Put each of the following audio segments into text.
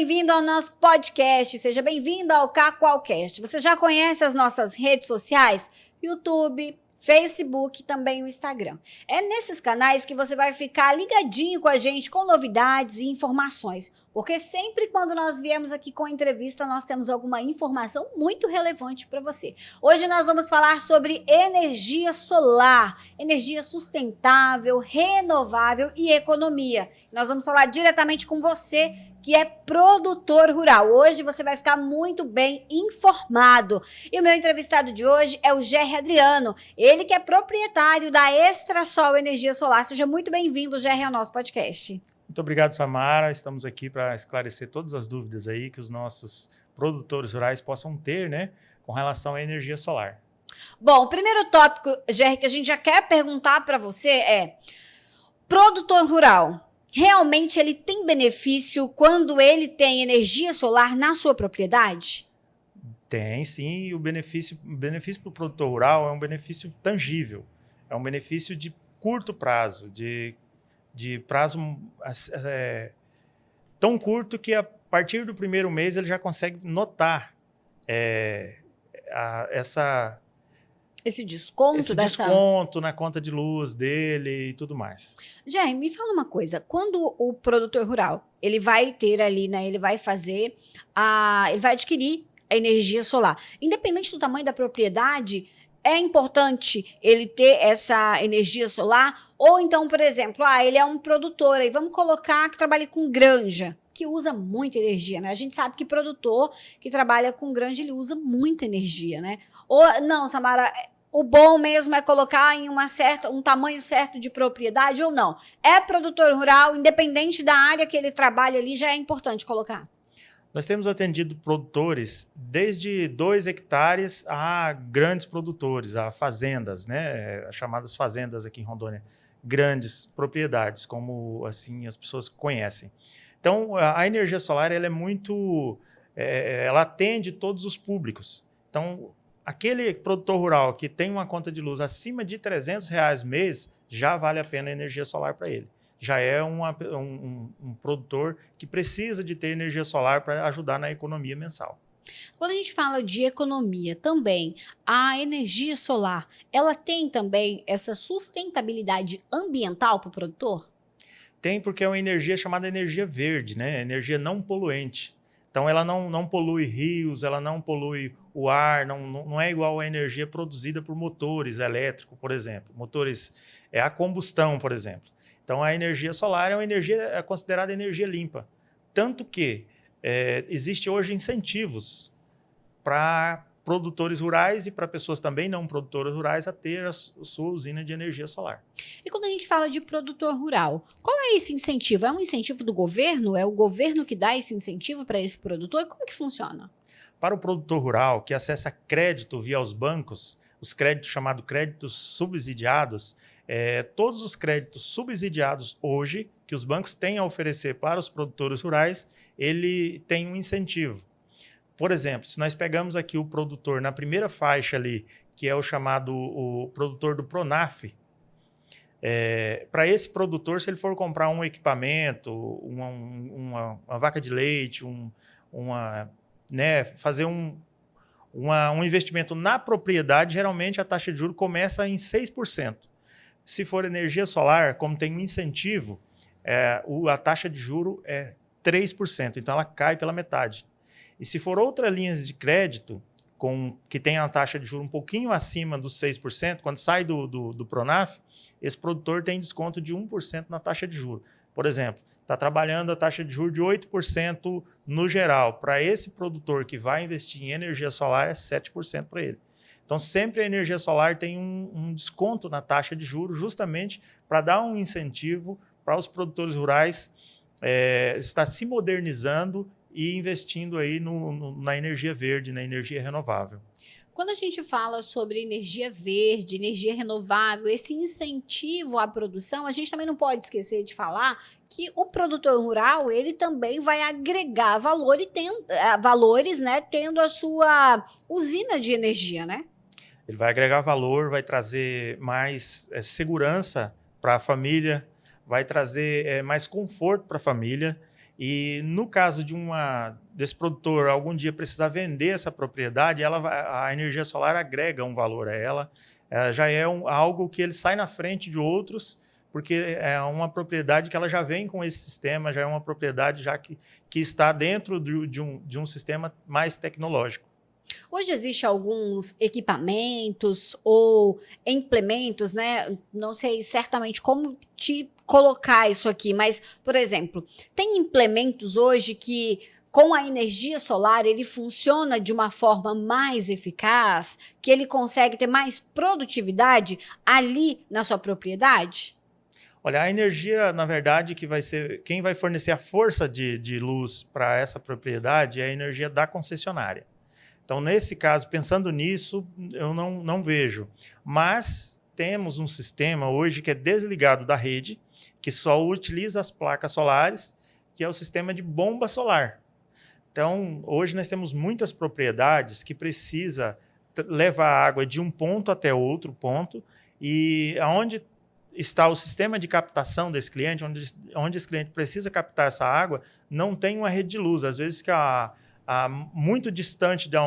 bem-vindo ao nosso podcast, seja bem-vindo ao Cacoalcast. Você já conhece as nossas redes sociais? YouTube, Facebook e também o Instagram. É nesses canais que você vai ficar ligadinho com a gente, com novidades e informações, porque sempre quando nós viemos aqui com entrevista, nós temos alguma informação muito relevante para você. Hoje nós vamos falar sobre energia solar, energia sustentável, renovável e economia. Nós vamos falar diretamente com você, que é produtor rural. Hoje você vai ficar muito bem informado. E o meu entrevistado de hoje é o Gerry Adriano, ele que é proprietário da Extrasol Energia Solar. Seja muito bem-vindo, Gerry, ao nosso podcast. Muito obrigado, Samara. Estamos aqui para esclarecer todas as dúvidas aí que os nossos produtores rurais possam ter, né, com relação à energia solar. Bom, o primeiro tópico, Gerry, que a gente já quer perguntar para você é: produtor rural, realmente ele tem benefício quando ele tem energia solar na sua propriedade? Tem, sim. E o benefício para o produtor rural é um benefício tangível. É um benefício de curto prazo, de prazo tão curto que a partir do primeiro mês ele já consegue notar esse desconto na conta de luz dele e tudo mais. Gerry, me fala uma coisa. Quando o produtor rural, ele vai ter ali, né, ele vai adquirir a energia solar, independente do tamanho da propriedade, é importante ele ter essa energia solar? Ou então, por exemplo, ele é um produtor, aí vamos colocar que trabalha com granja, que usa muita energia, né? A gente sabe que produtor que trabalha com granja, ele usa muita energia, né? Ou não, Samara, o bom mesmo é colocar em um tamanho certo de propriedade ou não? É produtor rural, independente da área que ele trabalha ali, já é importante colocar? Nós temos atendido produtores desde 2 hectares a grandes produtores, a fazendas, né? As chamadas fazendas aqui em Rondônia, grandes propriedades, como assim as pessoas conhecem. Então, a energia solar ela é muito, ela atende todos os públicos. Então, aquele produtor rural que tem uma conta de luz acima de R$300 mês, já vale a pena a energia solar para ele. Já é um produtor que precisa de ter energia solar para ajudar na economia mensal. Quando a gente fala de economia também, a energia solar, ela tem também essa sustentabilidade ambiental para o produtor? Tem, porque é uma energia chamada energia verde, né? Energia não poluente. Então, ela não polui rios, ela não polui o ar, não é igual à energia produzida por motores elétricos, por exemplo. Motores a combustão, por exemplo. Então, a energia solar é uma energia considerada energia limpa. Tanto que existe hoje incentivos para produtores rurais e para pessoas também não produtoras rurais a ter a sua usina de energia solar. E quando a gente fala de produtor rural, qual é esse incentivo? É um incentivo do governo? É o governo que dá esse incentivo para esse produtor? Como que funciona? Para o produtor rural que acessa crédito via os bancos, os créditos chamados créditos subsidiados, todos os créditos subsidiados hoje que os bancos têm a oferecer para os produtores rurais, ele tem um incentivo. Por exemplo, se nós pegamos aqui o produtor na primeira faixa ali, que é o produtor do Pronaf, para esse produtor, se ele for comprar um equipamento, uma vaca de leite, fazer um investimento na propriedade, geralmente a taxa de juros começa em 6%. Se for energia solar, como tem um incentivo, a taxa de juros é 3%, então ela cai pela metade. E se for outra linha de crédito, que tem a taxa de juros um pouquinho acima dos 6%, quando sai do Pronaf, esse produtor tem desconto de 1% na taxa de juros. Por exemplo, está trabalhando a taxa de juros de 8% no geral. Para esse produtor que vai investir em energia solar, é 7% para ele. Então, sempre a energia solar tem um desconto na taxa de juros, justamente para dar um incentivo para os produtores rurais estar se modernizando e investindo aí na energia verde, na energia renovável. Quando a gente fala sobre energia verde, energia renovável, esse incentivo à produção, a gente também não pode esquecer de falar que o produtor rural, ele também vai agregar valores, né, tendo a sua usina de energia, né? Ele vai agregar valor, vai trazer mais segurança para a família, vai trazer mais conforto para a família E no caso desse produtor algum dia precisar vender essa propriedade, a energia solar agrega um valor a ela. Já é algo que ele sai na frente de outros, porque é uma propriedade que ela já vem com esse sistema, já é uma propriedade já que está dentro de um sistema mais tecnológico. Hoje existem alguns equipamentos ou implementos, né? Não sei certamente como te colocar isso aqui, mas, por exemplo, tem implementos hoje que, com a energia solar, ele funciona de uma forma mais eficaz, que ele consegue ter mais produtividade ali na sua propriedade? Olha, a energia, na verdade, quem vai fornecer a força de luz para essa propriedade é a energia da concessionária. Então, nesse caso, pensando nisso, eu não vejo. Mas temos um sistema hoje que é desligado da rede, que só utiliza as placas solares, que é o sistema de bomba solar. Então, hoje nós temos muitas propriedades que precisa levar água de um ponto até outro ponto, e onde está o sistema de captação desse cliente, onde esse cliente precisa captar essa água, não tem uma rede de luz. Às vezes fica muito distante de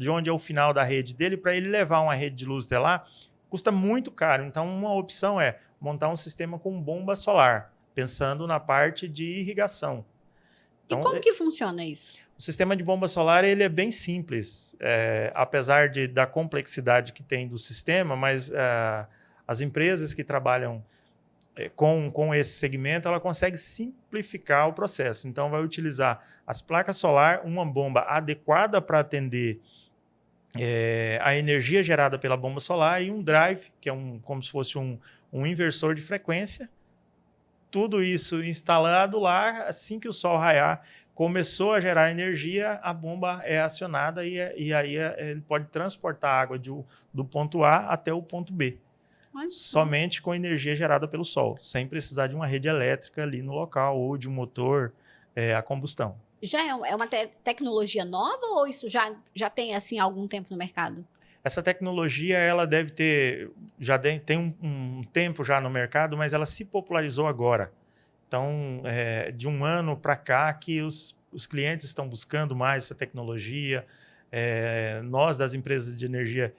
onde é o final da rede dele, para ele levar uma rede de luz até lá, custa muito caro. Então, uma opção é montar um sistema com bomba solar, pensando na parte de irrigação. Então, e como que funciona isso? O sistema de bomba solar ele é bem simples, apesar da complexidade que tem do sistema, mas as empresas que trabalham com esse segmento, ela consegue simplificar o processo. Então, vai utilizar as placas solar, uma bomba adequada para atender a energia gerada pela bomba solar e um drive, que é como se fosse um inversor de frequência. Tudo isso instalado lá, assim que o sol raiar, começou a gerar energia, a bomba é acionada e aí ele pode transportar água do ponto A até o ponto B. Somente com energia gerada pelo sol, sem precisar de uma rede elétrica ali no local ou de um motor a combustão. Já é uma tecnologia nova ou isso já tem assim algum tempo no mercado? Essa tecnologia ela deve ter, tem um tempo já no mercado, mas ela se popularizou agora. Então, de um ano para cá que os clientes estão buscando mais essa tecnologia. Nós, das empresas de energia,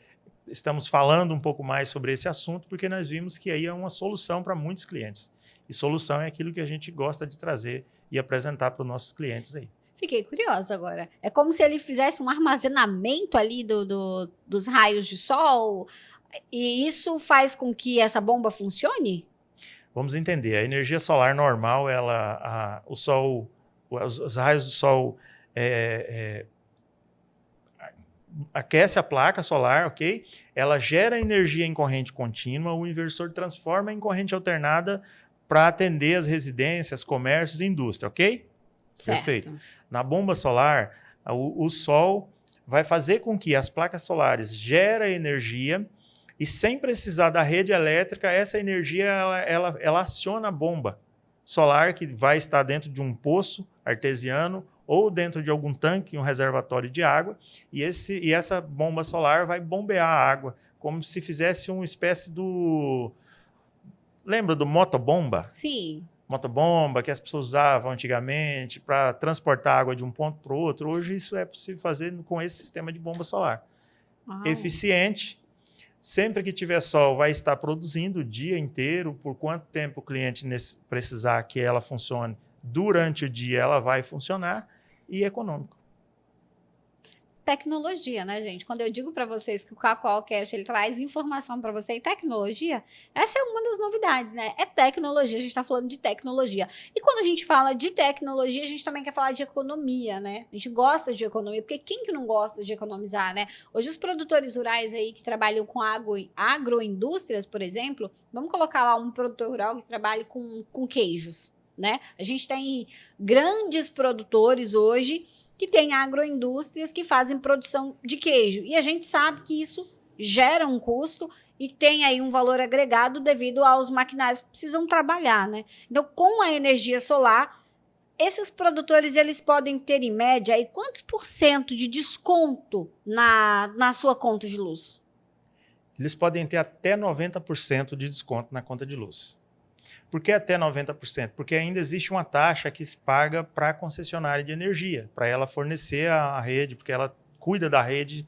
estamos falando um pouco mais sobre esse assunto, porque nós vimos que aí é uma solução para muitos clientes. E solução é aquilo que a gente gosta de trazer e apresentar para os nossos clientes aí. Fiquei curiosa agora. É como se ele fizesse um armazenamento ali dos raios de sol, e isso faz com que essa bomba funcione? Vamos entender, a energia solar normal, os raios do sol aquece a placa solar, ok? Ela gera energia em corrente contínua, o inversor transforma em corrente alternada para atender as residências, comércios e indústria, ok? Certo. Perfeito. Na bomba solar, o sol vai fazer com que as placas solares gerem energia e, sem precisar da rede elétrica, essa energia ela aciona a bomba solar, que vai estar dentro de um poço artesiano ou dentro de algum tanque, um reservatório de água, e essa bomba solar vai bombear a água, como se fizesse uma espécie Lembra do motobomba? Sim. Motobomba que as pessoas usavam antigamente para transportar água de um ponto para o outro. Hoje isso é possível fazer com esse sistema de bomba solar. Uau. Eficiente. Sempre que tiver sol, vai estar produzindo o dia inteiro. Por quanto tempo o cliente precisar que ela funcione durante o dia, ela vai funcionar. E econômico. Tecnologia, né, gente? Quando eu digo para vocês que o Cacoalcast ele traz informação para você e tecnologia, essa é uma das novidades, né? É tecnologia, a gente está falando de tecnologia. E quando a gente fala de tecnologia, a gente também quer falar de economia, né? A gente gosta de economia, porque quem que não gosta de economizar, né? Hoje os produtores rurais aí que trabalham com agroindústrias, por exemplo, vamos colocar lá um produtor rural que trabalhe com queijos, né? A gente tem grandes produtores hoje que tem agroindústrias que fazem produção de queijo. E a gente sabe que isso gera um custo e tem aí um valor agregado devido aos maquinários que precisam trabalhar, né? Então, com a energia solar, esses produtores eles podem ter, em média, aí, quantos % de desconto na sua conta de luz? Eles podem ter até 90% de desconto na conta de luz. Por que até 90%? Porque ainda existe uma taxa que se paga para a concessionária de energia, para ela fornecer a rede, porque ela cuida da rede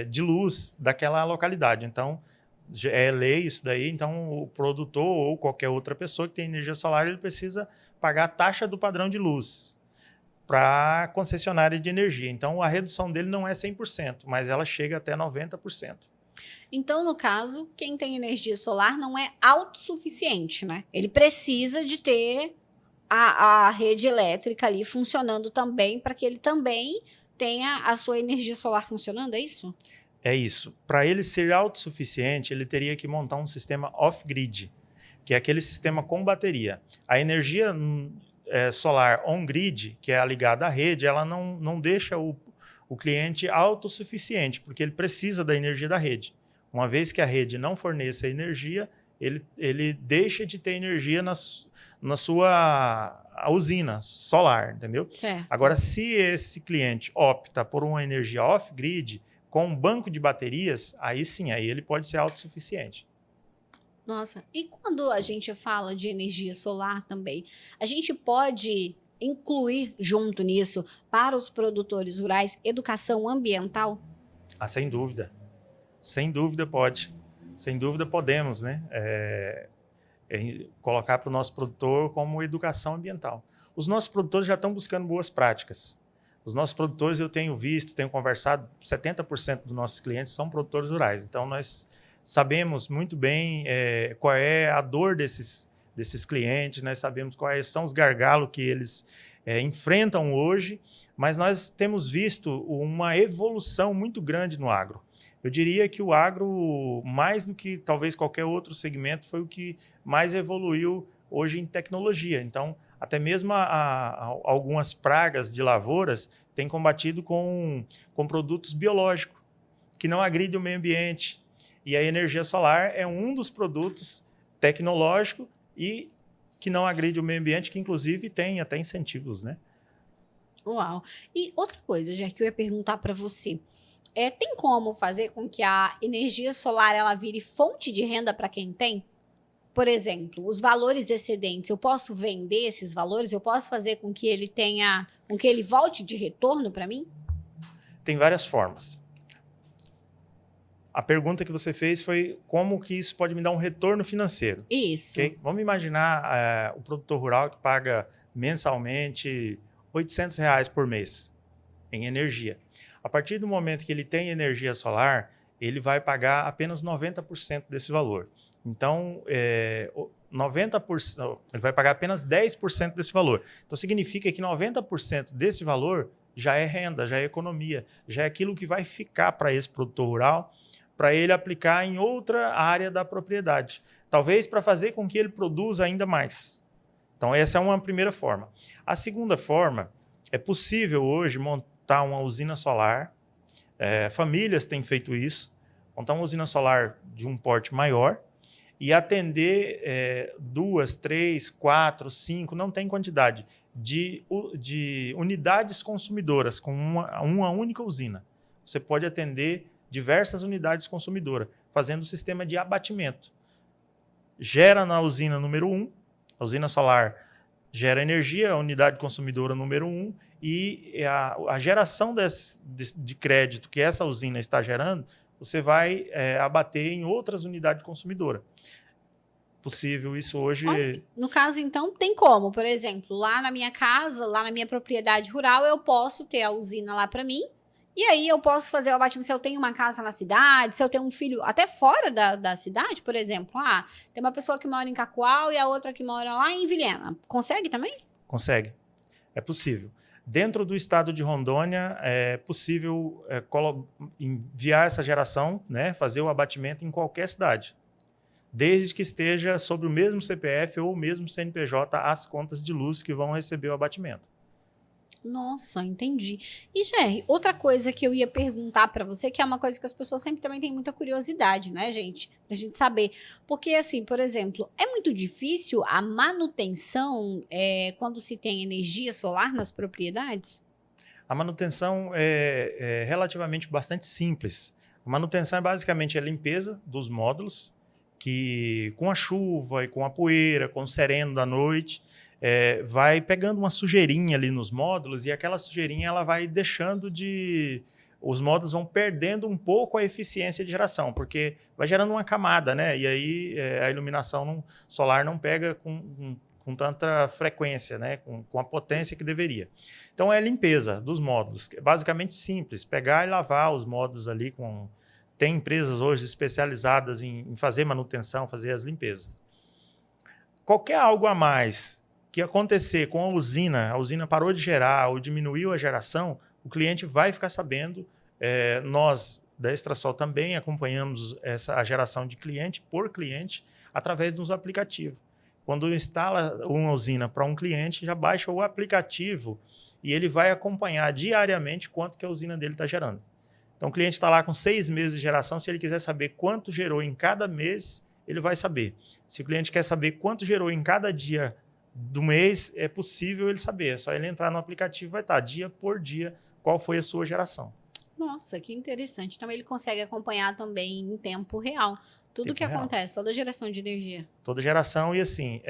de luz daquela localidade. Então, é lei isso daí, então o produtor ou qualquer outra pessoa que tem energia solar, ele precisa pagar a taxa do padrão de luz para a concessionária de energia. Então, a redução dele não é 100%, mas ela chega até 90%. Então, no caso, quem tem energia solar não é autossuficiente, né? Ele precisa de ter a rede elétrica ali funcionando também para que ele também tenha a sua energia solar funcionando, é isso? É isso. Para ele ser autossuficiente, ele teria que montar um sistema off-grid, que é aquele sistema com bateria. A energia solar on-grid, que é a ligada à rede, ela não deixa o cliente autossuficiente, porque ele precisa da energia da rede. Uma vez que a rede não forneça energia, ele deixa de ter energia na sua usina solar, entendeu? Certo. Agora, se esse cliente opta por uma energia off-grid, com um banco de baterias, aí sim, aí ele pode ser autossuficiente. Nossa, e quando a gente fala de energia solar também, a gente pode incluir junto nisso, para os produtores rurais, educação ambiental? Ah, sem dúvida. Sem dúvida pode. Sem dúvida podemos, né? Colocar para o nosso produtor como educação ambiental. Os nossos produtores já estão buscando boas práticas. Os nossos produtores, eu tenho visto, tenho conversado, 70% dos nossos clientes são produtores rurais. Então, nós sabemos muito bem qual é a dor desses clientes, nós sabemos quais são os gargalos que eles enfrentam hoje, mas nós temos visto uma evolução muito grande no agro. Eu diria que o agro, mais do que talvez qualquer outro segmento, foi o que mais evoluiu hoje em tecnologia. Então, até mesmo algumas pragas de lavouras têm combatido com produtos biológicos, que não agridem o meio ambiente. E a energia solar é um dos produtos tecnológicos e que não agride o meio ambiente, que inclusive tem até incentivos, né? Uau! E outra coisa, já que eu ia perguntar para você, tem como fazer com que a energia solar ela vire fonte de renda para quem tem? Por exemplo, os valores excedentes, eu posso vender esses valores? Eu posso fazer com que ele tenha, com que ele volte de retorno para mim? Tem várias formas. A pergunta que você fez foi como que isso pode me dar um retorno financeiro. Isso. Okay? Vamos imaginar o produtor rural que paga mensalmente R$800 por mês em energia. A partir do momento que ele tem energia solar, ele vai pagar apenas 90% desse valor. Então, 90%, ele vai pagar apenas 10% desse valor. Então, significa que 90% desse valor já é renda, já é economia, já é aquilo que vai ficar para esse produtor rural, para ele aplicar em outra área da propriedade. Talvez para fazer com que ele produza ainda mais. Então, essa é uma primeira forma. A segunda forma, é possível hoje montar uma usina solar. Famílias têm feito isso. Montar uma usina solar de um porte maior e atender 2, 3, 4, 5, não tem quantidade, de unidades consumidoras com uma única usina. Você pode atender diversas unidades consumidoras, fazendo o sistema de abatimento. Gera na usina número 1, a usina solar gera energia, a unidade consumidora número 1, e a geração de crédito que essa usina está gerando, você vai abater em outras unidades consumidoras. Possível isso hoje. Olha, no caso, então, tem como, por exemplo, lá na minha casa, lá na minha propriedade rural, eu posso ter a usina lá para mim, e aí eu posso fazer o abatimento se eu tenho uma casa na cidade, se eu tenho um filho até fora da cidade, por exemplo. Tem uma pessoa que mora em Cacoal e a outra que mora lá em Vilhena. Consegue também? Consegue. É possível. Dentro do estado de Rondônia, é possível enviar essa geração, né, fazer o abatimento em qualquer cidade, desde que esteja sobre o mesmo CPF ou o mesmo CNPJ as contas de luz que vão receber o abatimento. Nossa, entendi. E, Gerry, outra coisa que eu ia perguntar para você, que é uma coisa que as pessoas sempre também têm muita curiosidade, né, gente? Pra gente saber. Porque, assim, por exemplo, é muito difícil a manutenção quando se tem energia solar nas propriedades? A manutenção é relativamente bastante simples. A manutenção é basicamente a limpeza dos módulos, que com a chuva e com a poeira, com o sereno da noite, vai pegando uma sujeirinha ali nos módulos e aquela sujeirinha ela vai deixando de... Os módulos vão perdendo um pouco a eficiência de geração, porque vai gerando uma camada, né? E aí a iluminação solar não pega com tanta frequência, né? Com a potência que deveria. Então, é a limpeza dos módulos. É basicamente simples, pegar e lavar os módulos ali. Tem empresas hoje especializadas em fazer manutenção, fazer as limpezas. Qualquer algo a mais que acontecer com a usina parou de gerar ou diminuiu a geração, o cliente vai ficar sabendo. Nós, da Extrasol, também acompanhamos a geração de cliente por cliente através dos aplicativos. Quando instala uma usina para um cliente, já baixa o aplicativo e ele vai acompanhar diariamente quanto que a usina dele está gerando. Então, o cliente está lá com 6 meses de geração. Se ele quiser saber quanto gerou em cada mês, ele vai saber. Se o cliente quer saber quanto gerou em cada dia do mês, é possível ele saber. É só ele entrar no aplicativo, vai estar dia por dia qual foi a sua geração. Nossa, que interessante. Então, ele consegue acompanhar também em tempo real tudo o que acontece, toda geração de energia. Toda geração. E assim,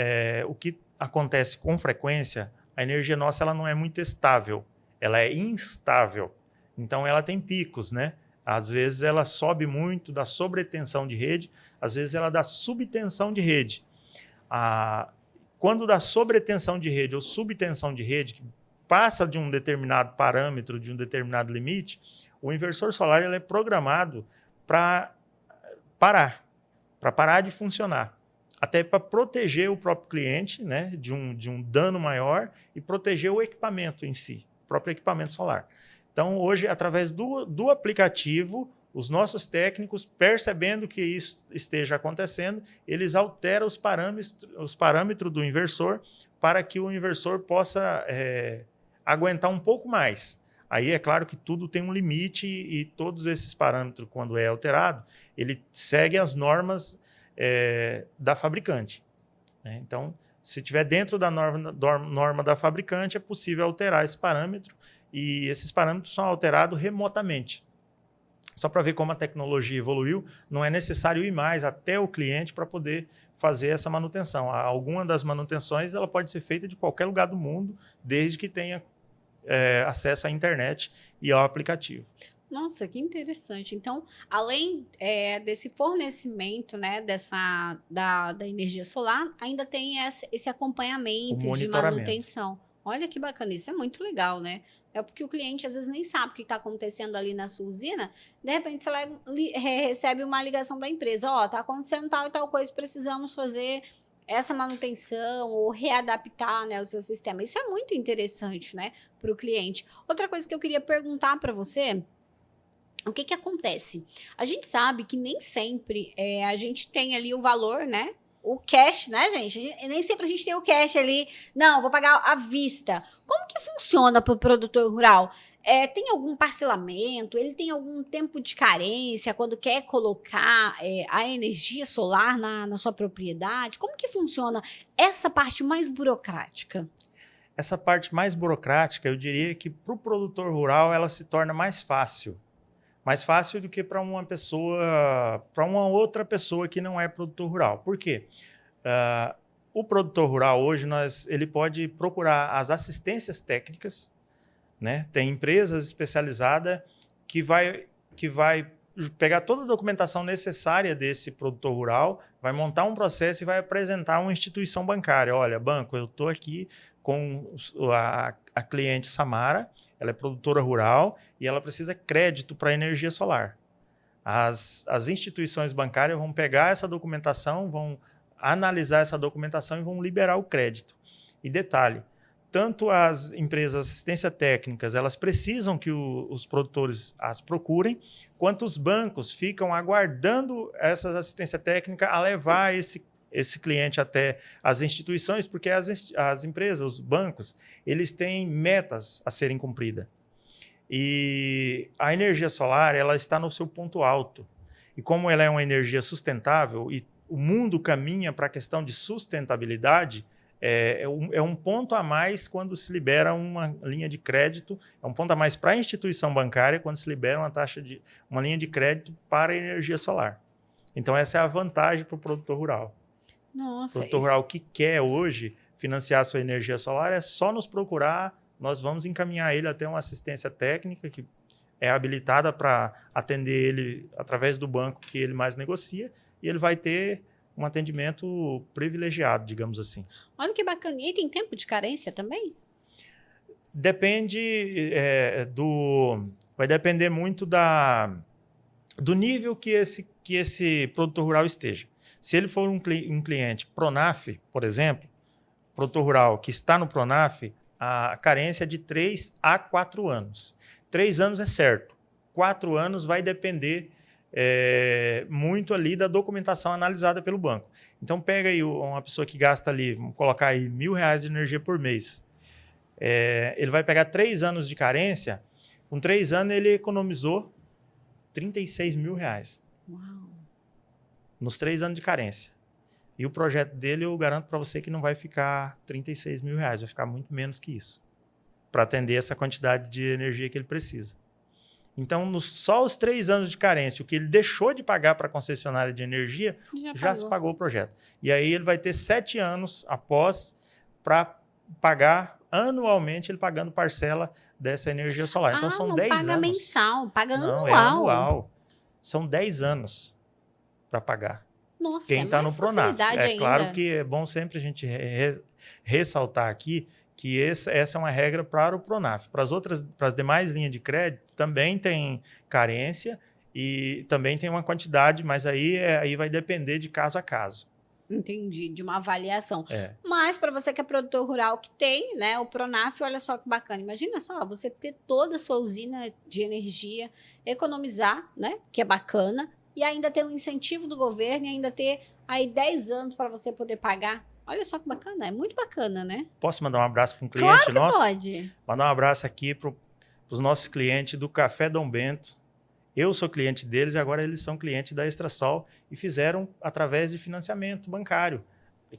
o que acontece com frequência, a energia nossa ela não é muito estável, ela é instável. Então, ela tem picos, né? Às vezes, ela sobe muito da sobretensão de rede, às vezes, ela dá subtensão de rede. Quando dá sobretensão de rede ou subtensão de rede, que passa de um determinado parâmetro, de um determinado limite, o inversor solar ele é programado para parar de funcionar. Até para proteger o próprio cliente, né, de um dano maior e proteger o equipamento em si, o próprio equipamento solar. Então, hoje, através do aplicativo, os nossos técnicos, percebendo que isso esteja acontecendo, eles alteram os parâmetros do inversor para que o inversor possa aguentar um pouco mais. Aí é claro que tudo tem um limite e todos esses parâmetros, quando é alterado, ele segue as normas da fabricante, né? Então, se estiver dentro da norma da fabricante, é possível alterar esse parâmetro e esses parâmetros são alterados remotamente. Só para ver como a tecnologia evoluiu, não é necessário ir mais até o cliente para poder fazer essa manutenção. Alguma das manutenções ela pode ser feita de qualquer lugar do mundo, desde que tenha acesso à internet e ao aplicativo. Nossa, que interessante. Então, além desse fornecimento, né, da energia solar, ainda tem esse acompanhamento de manutenção. Olha que bacana, isso é muito legal, né? É porque o cliente às vezes nem sabe o que está acontecendo ali na sua usina, de repente você recebe uma ligação da empresa, está acontecendo tal e tal coisa, precisamos fazer essa manutenção ou readaptar, né, o seu sistema. Isso é muito interessante, né, para o cliente. Outra coisa que eu queria perguntar para você, o que acontece? A gente sabe que nem sempre a gente tem ali o valor, né? O cash, né, gente? Nem sempre a gente tem o cash ali. Não, vou pagar à vista. Como que funciona para o produtor rural? Tem algum parcelamento? Ele tem algum tempo de carência quando quer colocar a energia solar na sua propriedade? Como que funciona essa parte mais burocrática? Essa parte mais burocrática, eu diria que para o produtor rural ela se torna mais fácil. Mais fácil do que para uma outra pessoa que não é produtor rural. Por quê? O produtor rural hoje ele pode procurar as assistências técnicas, né? Tem empresas especializadas que vai pegar toda a documentação necessária desse produtor rural, vai montar um processo e vai apresentar a uma instituição bancária. Olha, banco, eu estou aqui com a cliente Samara, ela é produtora rural e ela precisa crédito para energia solar. As instituições bancárias vão pegar essa documentação, vão analisar essa documentação e vão liberar o crédito. E detalhe, tanto as empresas de assistência técnicas, elas precisam que os produtores as procurem, quanto os bancos ficam aguardando essas assistência técnica a levar esse cliente até as instituições, porque as empresas, os bancos, eles têm metas a serem cumpridas. E a energia solar, ela está no seu ponto alto. E como ela é uma energia sustentável e o mundo caminha para a questão de sustentabilidade, é um ponto a mais quando se libera uma linha de crédito, é um ponto a mais para a instituição bancária quando se libera uma linha de crédito para a energia solar. Então, essa é a vantagem para o produtor rural. Nossa, O produtor rural que quer hoje financiar a sua energia solar é só nos procurar, nós vamos encaminhar ele até uma assistência técnica que é habilitada para atender ele através do banco que ele mais negocia e ele vai ter um atendimento privilegiado, digamos assim. olha que bacana. E tem tempo de carência também? Depende vai depender muito do nível que esse produtor rural esteja. Se ele for um cliente Pronaf, por exemplo, produtor rural que está no Pronaf, a carência é de 3 a 4 anos. 3 anos é certo. 4 anos vai depender muito ali da documentação analisada pelo banco. Então, pega aí uma pessoa que gasta ali, vamos colocar aí R$1.000 de energia por mês. Ele vai pegar 3 anos de carência. Com 3 anos, ele economizou R$36.000. Uau. Nos 3 anos de carência. E o projeto dele, eu garanto para você que não vai ficar R$36.000, vai ficar muito menos que isso, para atender essa quantidade de energia que ele precisa. Então, só os 3 anos de carência, o que ele deixou de pagar para a concessionária de energia, já se pagou o projeto. E aí ele vai ter 7 anos após para pagar anualmente, ele pagando parcela dessa energia solar. Então, são 10 anos. Não paga mensal, paga anual. Não, é anual. São 10 anos para pagar. Nossa, quem está no Pronaf. Ainda. Claro que é bom sempre a gente ressaltar aqui que essa é uma regra para o Pronaf. Para as demais linhas de crédito, também tem carência e também tem uma quantidade, mas aí vai depender de caso a caso. Entendi, de uma avaliação. Mas para você que é produtor rural que tem, né, o Pronaf, olha só que bacana. Imagina só, você ter toda a sua usina de energia, economizar, né, que é bacana, e ainda ter um incentivo do governo e ainda ter aí 10 anos para você poder pagar. Olha só que bacana, é muito bacana, né? Posso mandar um abraço para um cliente nosso? Pode. Mandar um abraço aqui para os nossos clientes do Café Dom Bento. Eu sou cliente deles e agora eles são clientes da Extrasol e fizeram através de financiamento bancário,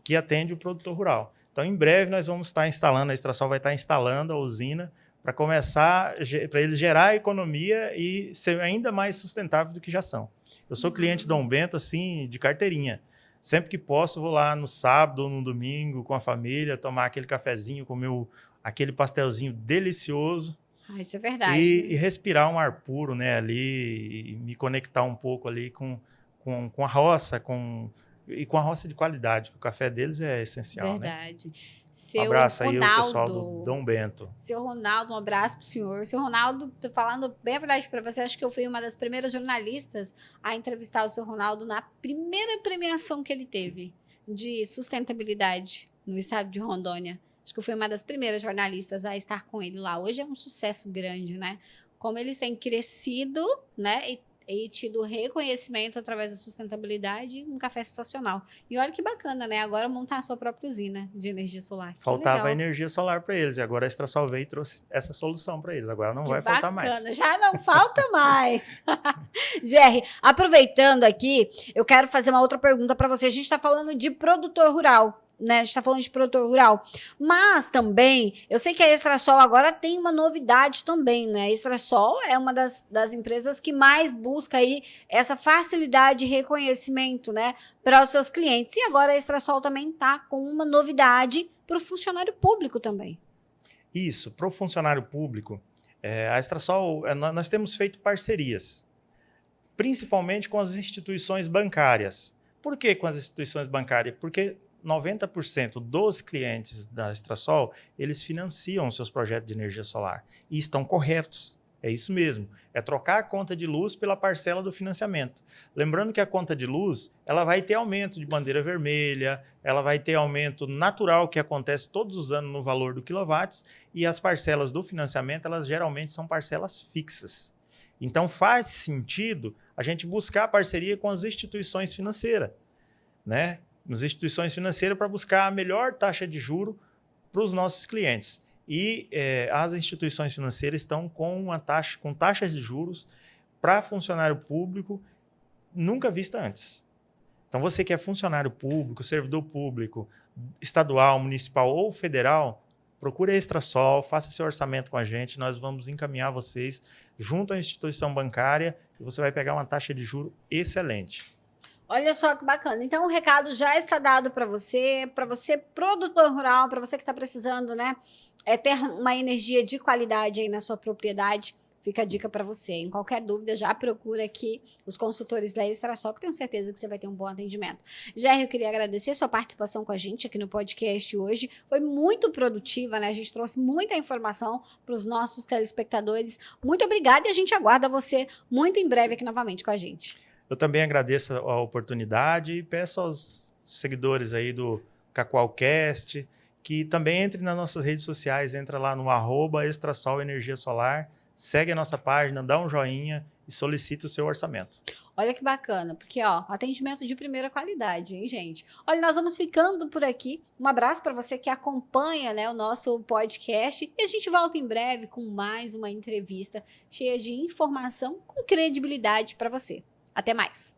que atende o produtor rural. Então, em breve, nós vamos estar instalando, a Extrasol vai estar instalando a usina para começar, para eles gerar economia e ser ainda mais sustentável do que já são. Eu sou cliente Dom Bento, assim, de carteirinha. Sempre que posso, vou lá no sábado ou no domingo com a família, tomar aquele cafezinho, comer aquele pastelzinho delicioso. Isso é verdade. E respirar um ar puro, né, ali, e me conectar um pouco ali com a roça, e com a roça de qualidade, que o café deles é essencial. Verdade. Né? Seu um abraço Ronaldo, aí ao pessoal do Dom Bento. Seu Ronaldo, um abraço pro senhor. Seu Ronaldo, tô falando bem a verdade para você, acho que eu fui uma das primeiras jornalistas a entrevistar o seu Ronaldo na primeira premiação que ele teve de sustentabilidade no estado de Rondônia. Acho que eu fui uma das primeiras jornalistas a estar com ele lá. Hoje é um sucesso grande, né? Como eles têm crescido, né? E tido reconhecimento através da sustentabilidade, um café sensacional. E olha que bacana, né? Agora montar a sua própria usina de energia solar. Faltava energia solar para eles, e agora a Extrasol veio e trouxe essa solução para eles. Agora não vai faltar mais. Já não falta mais. Jerry, aproveitando aqui, eu quero fazer uma outra pergunta para você. A gente está falando de produtor rural, né? A gente está falando de produtor rural. Mas também, eu sei que a Extrasol agora tem uma novidade também, né? A Extrasol é uma das empresas que mais busca aí essa facilidade e reconhecimento, né, para os seus clientes. E agora a Extrasol também está com uma novidade para o funcionário público também. Isso, para o funcionário público, a Extrasol, nós temos feito parcerias, principalmente com as instituições bancárias. Por que com as instituições bancárias? Porque 90% dos clientes da Extrasol, eles financiam seus projetos de energia solar. E estão corretos. É isso mesmo. É trocar a conta de luz pela parcela do financiamento. Lembrando que a conta de luz, ela vai ter aumento de bandeira vermelha, ela vai ter aumento natural que acontece todos os anos no valor do quilowatts, e as parcelas do financiamento, elas geralmente são parcelas fixas. Então faz sentido a gente buscar parceria com as instituições financeiras, né? Nas instituições financeiras para buscar a melhor taxa de juro para os nossos clientes. E as instituições financeiras estão com taxas de juros para funcionário público nunca vista antes. Então, você que é funcionário público, servidor público, estadual, municipal ou federal, procure a Extrasol, faça seu orçamento com a gente, nós vamos encaminhar vocês junto à instituição bancária e você vai pegar uma taxa de juro excelente. Olha só que bacana. Então, o recado já está dado para você produtor rural, para você que está precisando, né, ter uma energia de qualidade aí na sua propriedade. Fica a dica para você. Em qualquer dúvida, já procura aqui os consultores da Extrasol, que tenho certeza que você vai ter um bom atendimento. Jair, eu queria agradecer sua participação com a gente aqui no podcast hoje. Foi muito produtiva, né? A gente trouxe muita informação para os nossos telespectadores. Muito obrigada e a gente aguarda você muito em breve aqui novamente com a gente. Eu também agradeço a oportunidade e peço aos seguidores aí do Cacoalcast que também entrem nas nossas redes sociais, entra lá no @Extrasol Energia Solar, segue a nossa página, dá um joinha e solicita o seu orçamento. Olha que bacana, porque ó, atendimento de primeira qualidade, hein, gente? Olha, nós vamos ficando por aqui. Um abraço para você que acompanha, né, o nosso podcast e a gente volta em breve com mais uma entrevista cheia de informação com credibilidade para você. Até mais.